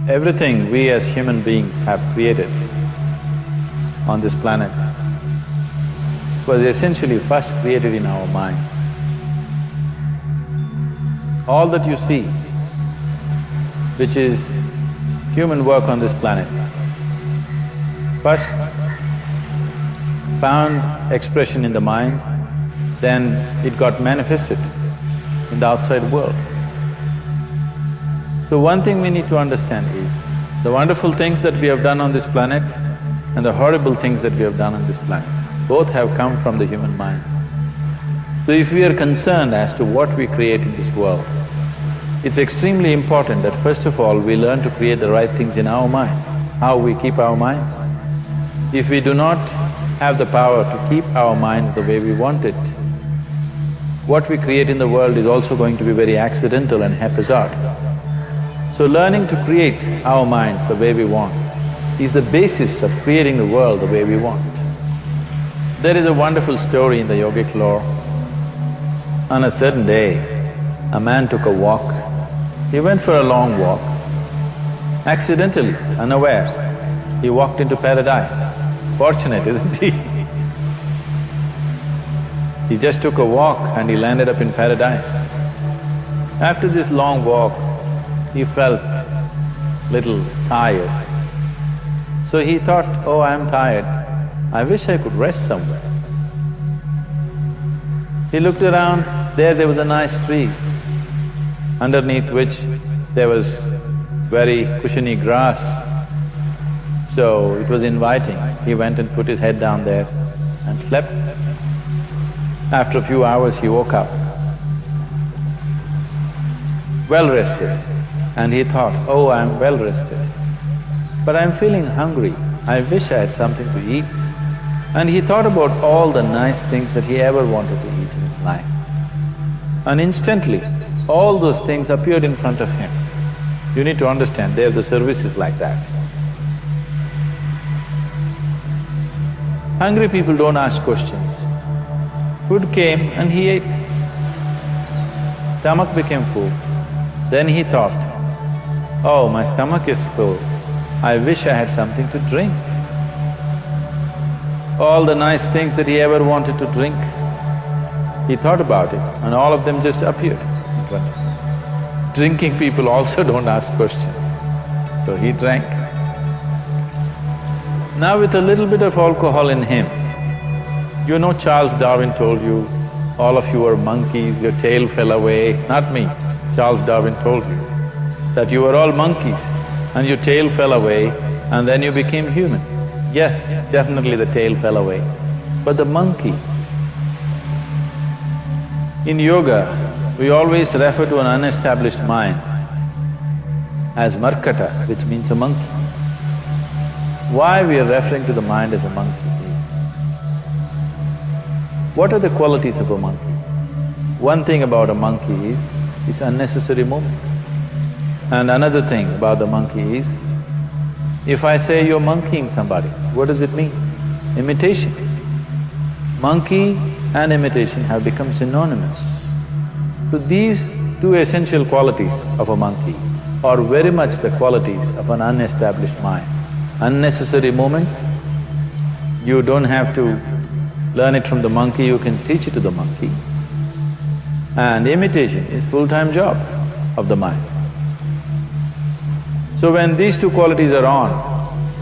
Everything we as human beings have created on this planet was essentially first created in our minds. All that you see, which is human work on this planet, first found expression in the mind, then it got manifested in the outside world. So one thing we need to understand is, the wonderful things that we have done on this planet and the horrible things that we have done on this planet, both have come from the human mind. So if we are concerned as to what we create in this world, it's extremely important that first of all we learn to create the right things in our mind, how we keep our minds. If we do not have the power to keep our minds the way we want it, what we create in the world is also going to be very accidental and haphazard. So learning to create our minds the way we want is the basis of creating the world the way we want. There is a wonderful story in the yogic lore. On a certain day, a man took a walk. He went for a long walk. Accidentally, unawares, he walked into paradise. Fortunate, isn't he? He just took a walk and he landed up in paradise. After this long walk, he felt little tired. So he thought, oh, I'm tired, I wish I could rest somewhere. He looked around, there was a nice tree, underneath which there was very cushiony grass. So it was inviting. He went and put his head down there and slept. After a few hours, he woke up, well rested, and he thought, oh, I'm well rested, but I'm feeling hungry, I wish I had something to eat. And he thought about all the nice things that he ever wanted to eat in his life. And instantly, all those things appeared in front of him. You need to understand, the service is like that. Hungry people don't ask questions. Food came and he ate. Stomach became full. Then he thought, oh, my stomach is full, I wish I had something to drink. All the nice things that he ever wanted to drink, he thought about it and all of them just appeared in front of him. Drinking people also don't ask questions, so he drank. Now with a little bit of alcohol in him, you know Charles Darwin told you, all of you are monkeys, your tail fell away. Not me, Charles Darwin told you that you were all monkeys and your tail fell away and then you became human. Yes, definitely the tail fell away, but the monkey… In yoga, we always refer to an unestablished mind as markata, which means a monkey. Why we are referring to the mind as a monkey is, what are the qualities of a monkey? One thing about a monkey is, it's unnecessary movement. And another thing about the monkey is, if I say you're monkeying somebody, what does it mean? Imitation. Monkey and imitation have become synonymous. So these two essential qualities of a monkey are very much the qualities of an unestablished mind. Unnecessary movement, you don't have to learn it from the monkey, you can teach it to the monkey. And imitation is full-time job of the mind. So when these two qualities are on,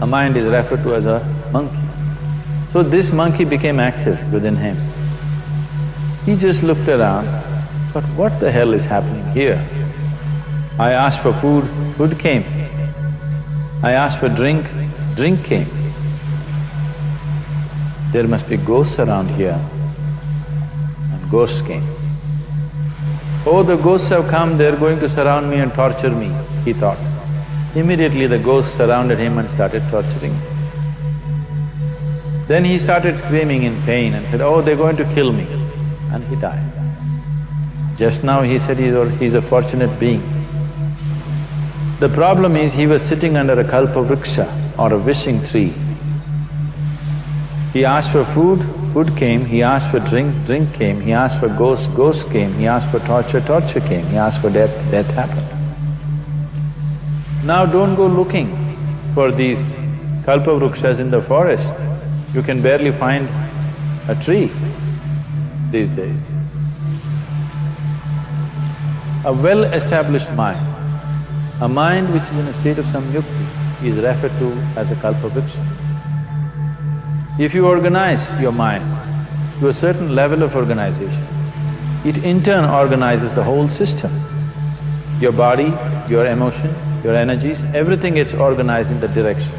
a mind is referred to as a monkey. So this monkey became active within him. He just looked around, thought, what the hell is happening here? I asked for food, food came. I asked for drink, drink came. There must be ghosts around here, and ghosts came. Oh, the ghosts have come, they're going to surround me and torture me, he thought. Immediately the ghosts surrounded him and started torturing him. Then he started screaming in pain and said, oh, they're going to kill me, and he died. Just now he said he's a fortunate being. The problem is he was sitting under a kalpavriksha or a wishing tree. He asked for food, food came. He asked for drink, drink came. He asked for ghost, ghost came. He asked for torture, torture came. He asked for death, death happened. Now don't go looking for these kalpavrukshas in the forest. You can barely find a tree these days. A well-established mind, a mind which is in a state of samyukti, is referred to as a kalpavruksha. If you organize your mind to a certain level of organization, it in turn organizes the whole system. Your body, your emotion, your energies, everything gets organized in that direction.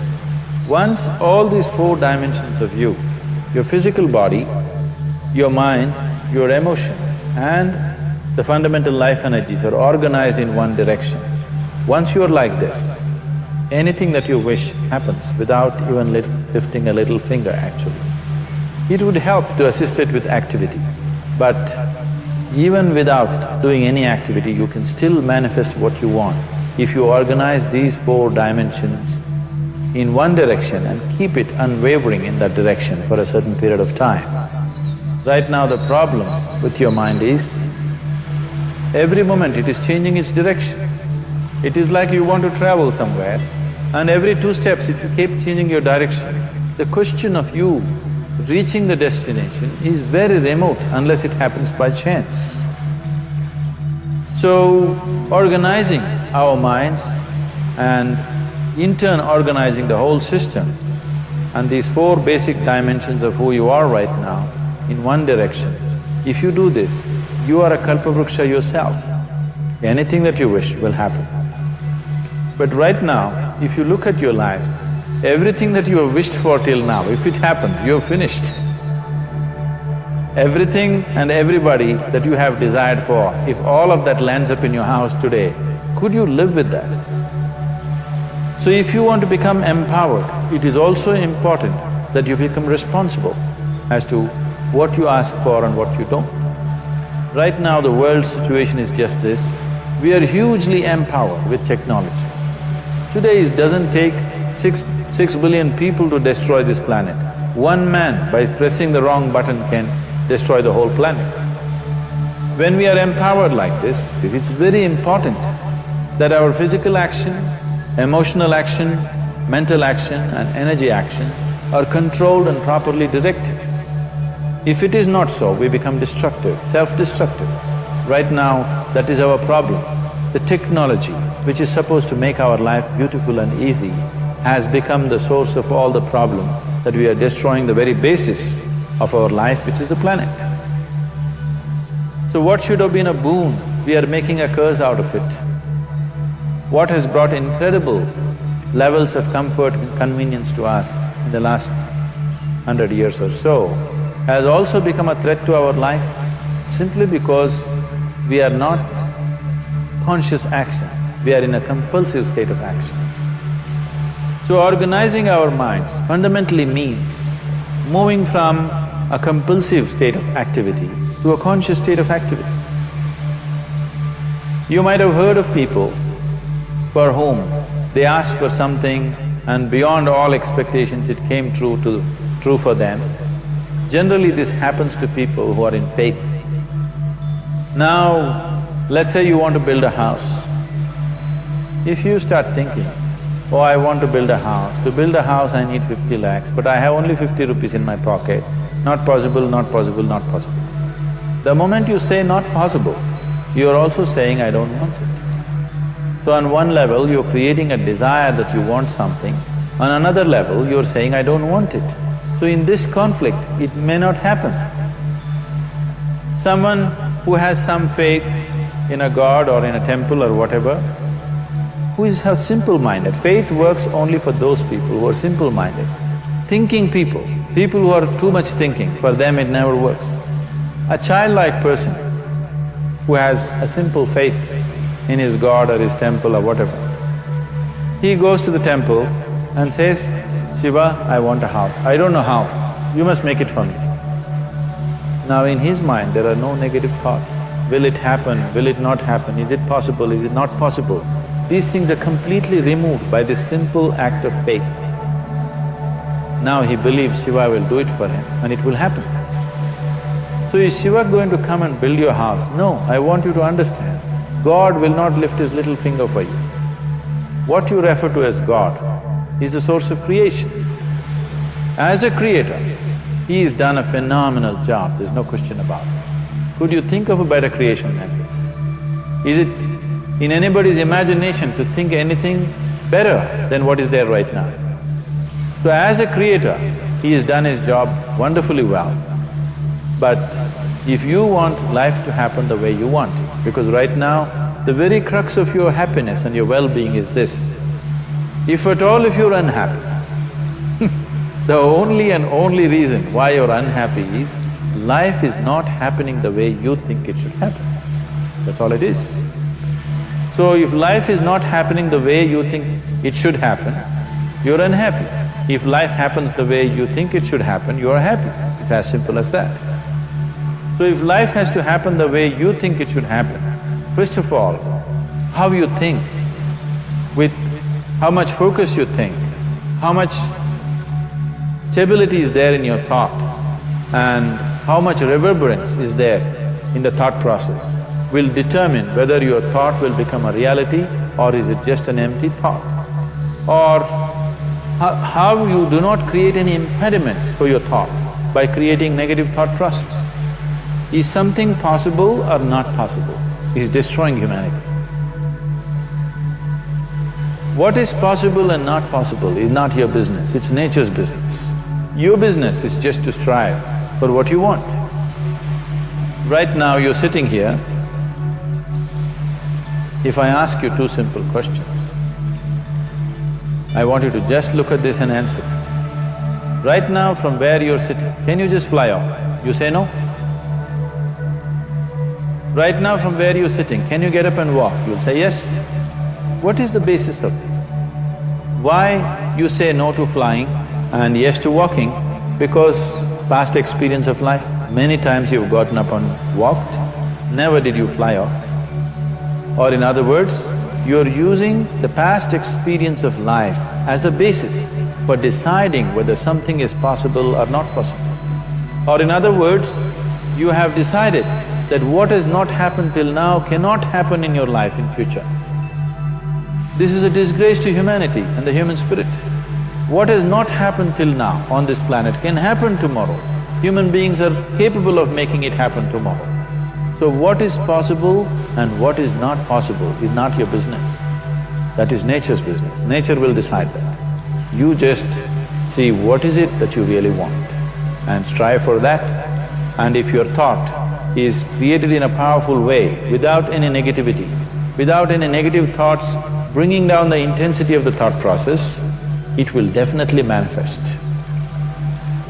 Once all these four dimensions of you, your physical body, your mind, your emotion and the fundamental life energies are organized in one direction. Once you're like this, anything that you wish happens without even lifting a little finger actually. It would help to assist it with activity, but even without doing any activity, you can still manifest what you want if you organize these four dimensions in one direction and keep it unwavering in that direction for a certain period of time. Right now the problem with your mind is, every moment it is changing its direction. It is like you want to travel somewhere and every 2 steps if you keep changing your direction, the question of you reaching the destination is very remote unless it happens by chance. So, organizing our minds and in turn organizing the whole system and these 4 basic dimensions of who you are right now in one direction, if you do this, you are a kalpavruksha yourself. Anything that you wish will happen. But right now, if you look at your lives, everything that you have wished for till now, if it happens, you have finished. Everything and everybody that you have desired for, if all of that lands up in your house today, could you live with that? So if you want to become empowered, it is also important that you become responsible as to what you ask for and what you don't. Right now the world's situation is just this, we are hugely empowered with technology. Today it doesn't take six billion people to destroy this planet. One man, by pressing the wrong button, can destroy the whole planet. When we are empowered like this, it's very important that our physical action, emotional action, mental action and energy action are controlled and properly directed. If it is not so, we become destructive, self-destructive. Right now, that is our problem. The technology, which is supposed to make our life beautiful and easy, has become the source of all the problem, that we are destroying the very basis of our life, which is the planet. So what should have been a boon, we are making a curse out of it. What has brought incredible levels of comfort and convenience to us in the last 100 years or so has also become a threat to our life simply because we are not conscious action, we are in a compulsive state of action. So organizing our minds fundamentally means moving from a compulsive state of activity to a conscious state of activity. You might have heard of people for whom they asked for something and beyond all expectations it came true for them. Generally this happens to people who are in faith. Now, let's say you want to build a house. If you start thinking, oh, I want to build a house. To build a house I need 50 lakhs, but I have only 50 rupees in my pocket. Not possible, not possible, not possible. The moment you say not possible, you are also saying, I don't want it. So on one level, you're creating a desire that you want something, on another level, you're saying, I don't want it. So in this conflict, it may not happen. Someone who has some faith in a god or in a temple or whatever, who is simple-minded, faith works only for those people who are simple-minded. Thinking people who are too much thinking, for them it never works. A childlike person who has a simple faith in his god or his temple or whatever, he goes to the temple and says, Shiva, I want a house. I don't know how, you must make it for me. Now in his mind there are no negative thoughts. Will it happen? Will it not happen? Is it possible? Is it not possible? These things are completely removed by this simple act of faith. Now he believes Shiva will do it for him and it will happen. So is Shiva going to come and build your house? No, I want you to understand, God will not lift his little finger for you. what you refer to as God is the source of creation. As a creator, He has done a phenomenal job, there's no question about it. Could you think of a better creation than this? Is it in anybody's imagination to think anything better than what is there right now? So as a creator, He has done His job wonderfully well. But if you want life to happen the way you want it, because right now, the very crux of your happiness and your well-being is this: if at all if you're unhappy, the only and only reason why you're unhappy is life is not happening the way you think it should happen. That's all it is. So if life is not happening the way you think it should happen, you're unhappy. If life happens the way you think it should happen, you're happy. It's as simple as that. So if life has to happen the way you think it should happen, first of all, how you think, with how much focus you think, how much stability is there in your thought, and how much reverberance is there in the thought process will determine whether your thought will become a reality or is it just an empty thought. Or how you do not create any impediments for your thought by creating negative thought process. Is something possible or not possible? Is destroying humanity. What is possible and not possible is not your business, it's nature's business. Your business is just to strive for what you want. Right now you're sitting here, if I ask you two simple questions, I want you to just look at this and answer this. Right now from where you're sitting, can you just fly off? You say no? Right now from where you're sitting, can you get up and walk? You'll say yes. What is the basis of this? Why you say no to flying and yes to walking? Because past experience of life, many times you've gotten up and walked, never did you fly off. Or in other words, you're using the past experience of life as a basis for deciding whether something is possible or not possible. Or in other words, you have decided that what has not happened till now cannot happen in your life in future. This is a disgrace to humanity and the human spirit. What has not happened till now on this planet can happen tomorrow. Human beings are capable of making it happen tomorrow. So what is possible and what is not possible is not your business. That is nature's business. Nature will decide that. You just see what is it that you really want and strive for that. And if your thought is created in a powerful way, without any negativity, without any negative thoughts bringing down the intensity of the thought process, it will definitely manifest.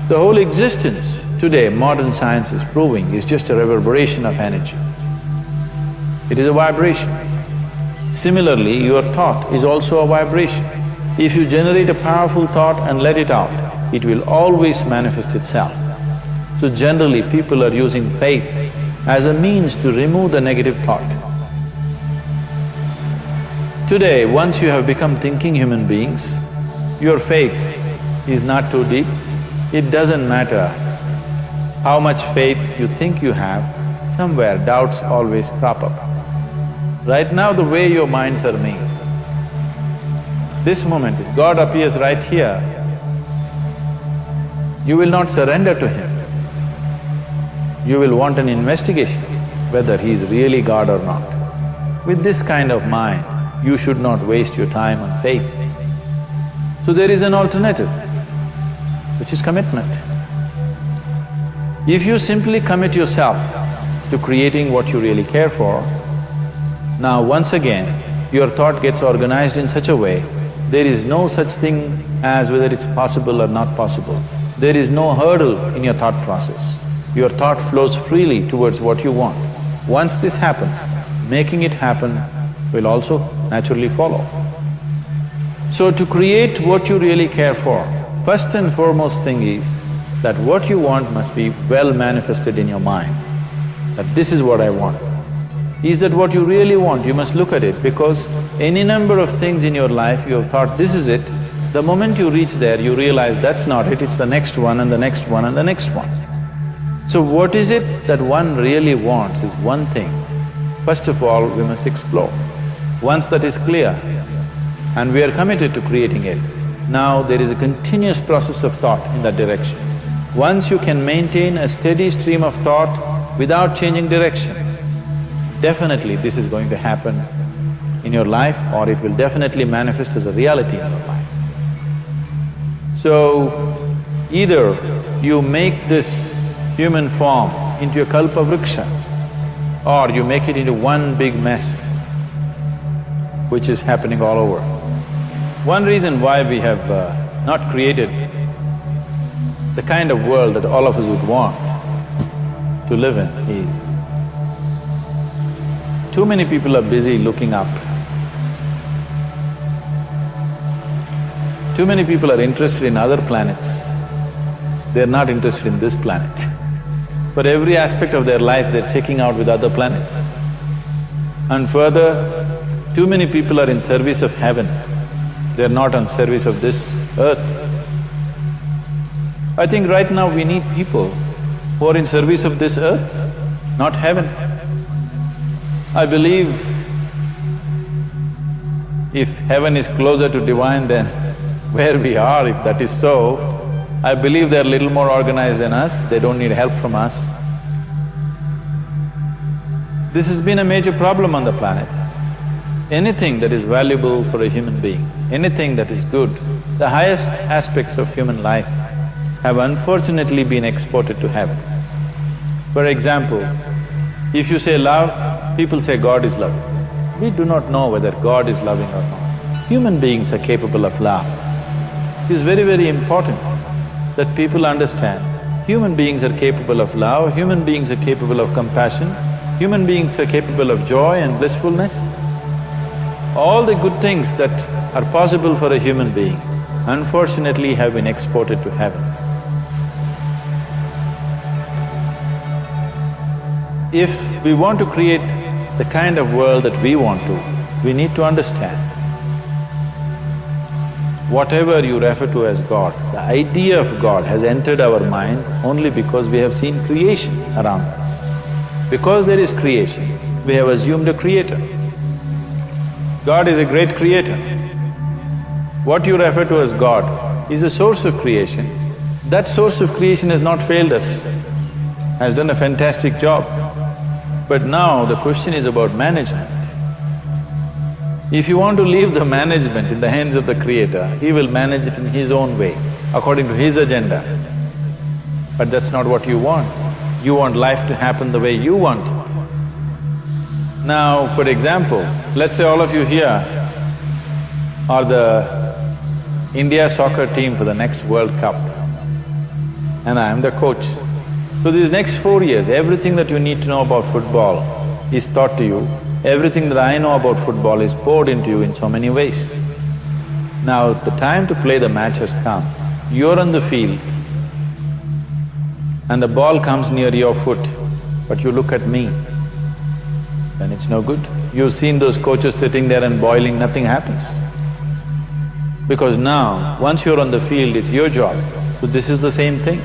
The whole existence today, modern science is proving, is just a reverberation of energy. It is a vibration. Similarly, your thought is also a vibration. If you generate a powerful thought and let it out, it will always manifest itself. So generally, people are using faith as a means to remove the negative thought. Today, once you have become thinking human beings, your faith is not too deep. It doesn't matter how much faith you think you have, somewhere doubts always crop up. Right now, the way your minds are made, this moment, if God appears right here, you will not surrender to Him. You will want an investigation whether He is really God or not. With this kind of mind, you should not waste your time on faith. So there is an alternative, which is commitment. If you simply commit yourself to creating what you really care for, now once again, your thought gets organized in such a way, there is no such thing as whether it's possible or not possible. There is no hurdle in your thought process. Your thought flows freely towards what you want. Once this happens, making it happen will also naturally follow. So to create what you really care for, first and foremost thing is that what you want must be well manifested in your mind, that this is what I want. Is that what you really want? You must look at it, because any number of things in your life you have thought, this is it. The moment you reach there, you realize that's not it, it's the next one and the next one and the next one. So what is it that one really wants is one thing. First of all, we must explore. Once that is clear, and we are committed to creating it. Now there is a continuous process of thought in that direction. Once you can maintain a steady stream of thought without changing direction, definitely this is going to happen in your life, or it will definitely manifest as a reality in your life. So, either you make this human form into a kalpa vriksha, or you make it into one big mess, which is happening all over. One reason why we have not created the kind of world that all of us would want to live in is, too many people are busy looking up. Too many people are interested in other planets, they're not interested in this planet. For every aspect of their life, they're checking out with other planets. And further, too many people are in service of heaven, they're not on service of this earth. I think right now we need people who are in service of this earth, not heaven. I believe if heaven is closer to divine than where we are, if that is so, I believe they're a little more organized than us, they don't need help from us. This has been a major problem on the planet. Anything that is valuable for a human being, anything that is good, the highest aspects of human life have unfortunately been exported to heaven. For example, if you say love, people say God is loving. We do not know whether God is loving or not. Human beings are capable of love. It is very, very important that people understand human beings are capable of love, human beings are capable of compassion, human beings are capable of joy and blissfulness. All the good things that are possible for a human being, unfortunately have been exported to heaven. If we want to create the kind of world that we want to, we need to understand whatever you refer to as God, the idea of God has entered our mind only because we have seen creation around us. Because there is creation, we have assumed a creator. God is a great creator. What you refer to as God is the source of creation. That source of creation has not failed us, has done a fantastic job. But now the question is about management. If you want to leave the management in the hands of the Creator, He will manage it in His own way, according to His agenda. But that's not what you want. You want life to happen the way you want it. Now, for example, let's say all of you here are the India soccer team for the next World Cup, and I am the coach. So these next 4 years, everything that you need to know about football is taught to you. Everything that I know about football is poured into you in so many ways. Now, the time to play the match has come. You're on the field and the ball comes near your foot, but you look at me, then it's no good. You've seen those coaches sitting there and boiling, nothing happens. Because now, once you're on the field, it's your job. So this is the same thing.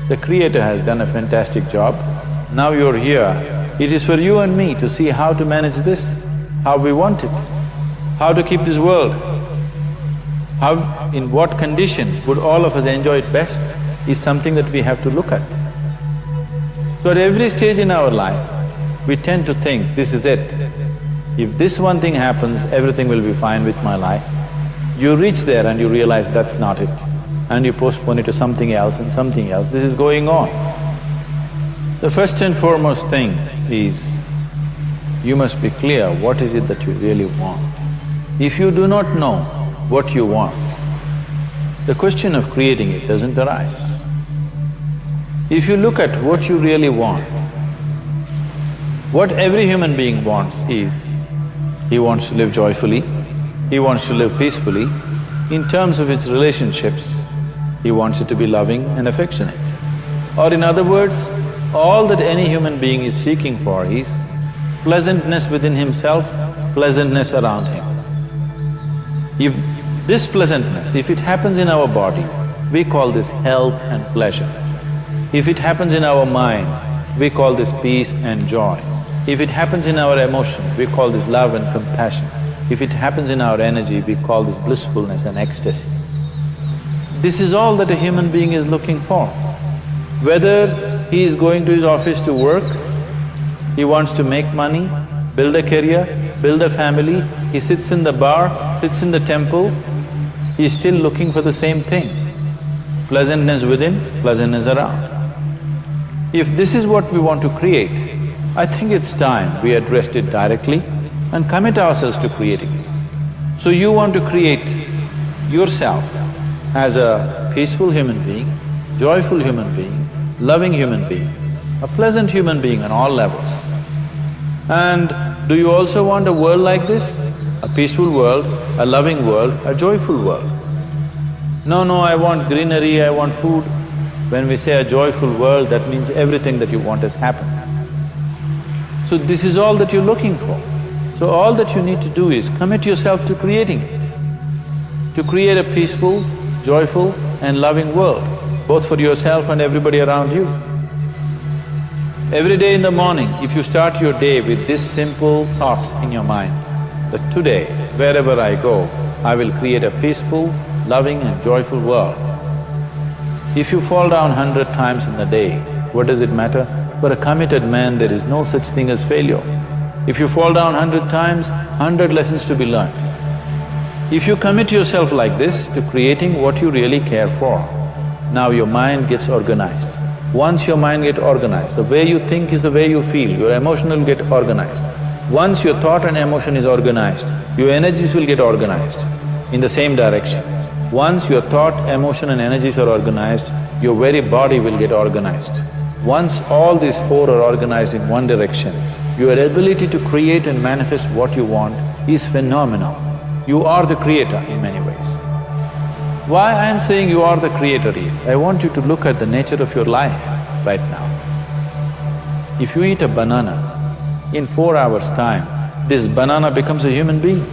The Creator has done a fantastic job. Now you're here. It is for you and me to see how to manage this, how we want it, how to keep this world, how… in what condition would all of us enjoy it best is something that we have to look at. So at every stage in our life, we tend to think, this is it. If this one thing happens, everything will be fine with my life. You reach there and you realize that's not it, and you postpone it to something else and something else. This is going on. The first and foremost thing is, you must be clear what is it that you really want. If you do not know what you want, the question of creating it doesn't arise. If you look at what you really want, what every human being wants is, he wants to live joyfully, he wants to live peacefully. In terms of its relationships, he wants it to be loving and affectionate. Or in other words, all that any human being is seeking for is pleasantness within himself, pleasantness around him. If this pleasantness, if it happens in our body, we call this health and pleasure. If it happens in our mind, we call this peace and joy. If it happens in our emotion, we call this love and compassion. If it happens in our energy, we call this blissfulness and ecstasy. This is all that a human being is looking for. Whether he is going to his office to work, he wants to make money, build a career, build a family, he sits in the bar, sits in the temple, he is still looking for the same thing. Pleasantness within, pleasantness around. If this is what we want to create, I think it's time we addressed it directly and commit ourselves to creating it. So you want to create yourself as a peaceful human being, joyful human being, loving human being, a pleasant human being on all levels. And do you also want a world like this? A peaceful world, a loving world, a joyful world? No, I want greenery, I want food. When we say a joyful world, that means everything that you want has happened. So this is all that you're looking for. So all that you need to do is commit yourself to creating it, to create a peaceful, joyful and loving world, both for yourself and everybody around you. Every day in the morning, if you start your day with this simple thought in your mind, that today, wherever I go, I will create a peaceful, loving and joyful world. If you fall down 100 times in the day, what does it matter? For a committed man, there is no such thing as failure. If you fall down 100 times, 100 lessons to be learnt. If you commit yourself like this to creating what you really care for, now your mind gets organized. Once your mind gets organized, the way you think is the way you feel, your emotion will get organized. Once your thought and emotion is organized, your energies will get organized in the same direction. Once your thought, emotion and energies are organized, your very body will get organized. Once all these four are organized in one direction, your ability to create and manifest what you want is phenomenal. You are the creator in many ways. Why I am saying you are the creator is, I want you to look at the nature of your life right now. If you eat a banana, in 4 hours' time, this banana becomes a human being.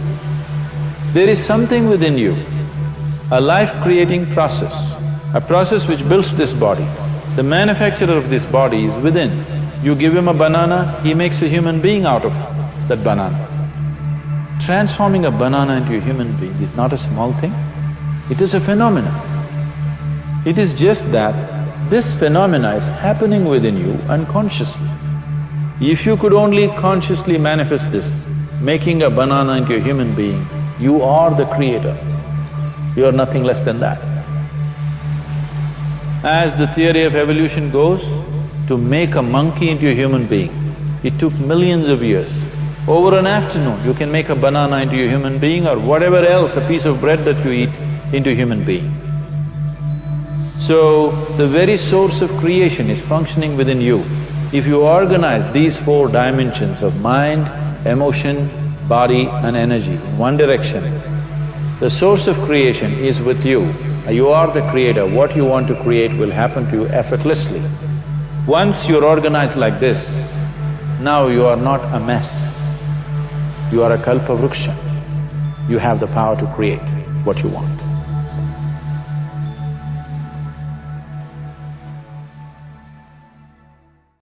There is something within you, a life-creating process, a process which builds this body. The manufacturer of this body is within. You give him a banana, he makes a human being out of that banana. Transforming a banana into a human being is not a small thing, it is a phenomenon. It is just that this phenomena is happening within you unconsciously. If you could only consciously manifest this, making a banana into a human being, you are the creator. You are nothing less than that. As the theory of evolution goes, to make a monkey into a human being, it took millions of years. Over an afternoon, you can make a banana into a human being or whatever else, a piece of bread that you eat, into a human being. So, the very source of creation is functioning within you. If you organize these four dimensions of mind, emotion, body and energy in one direction, the source of creation is with you. You are the creator, what you want to create will happen to you effortlessly. Once you're organized like this, now you are not a mess, you are a kalpa vriksha. You have the power to create what you want.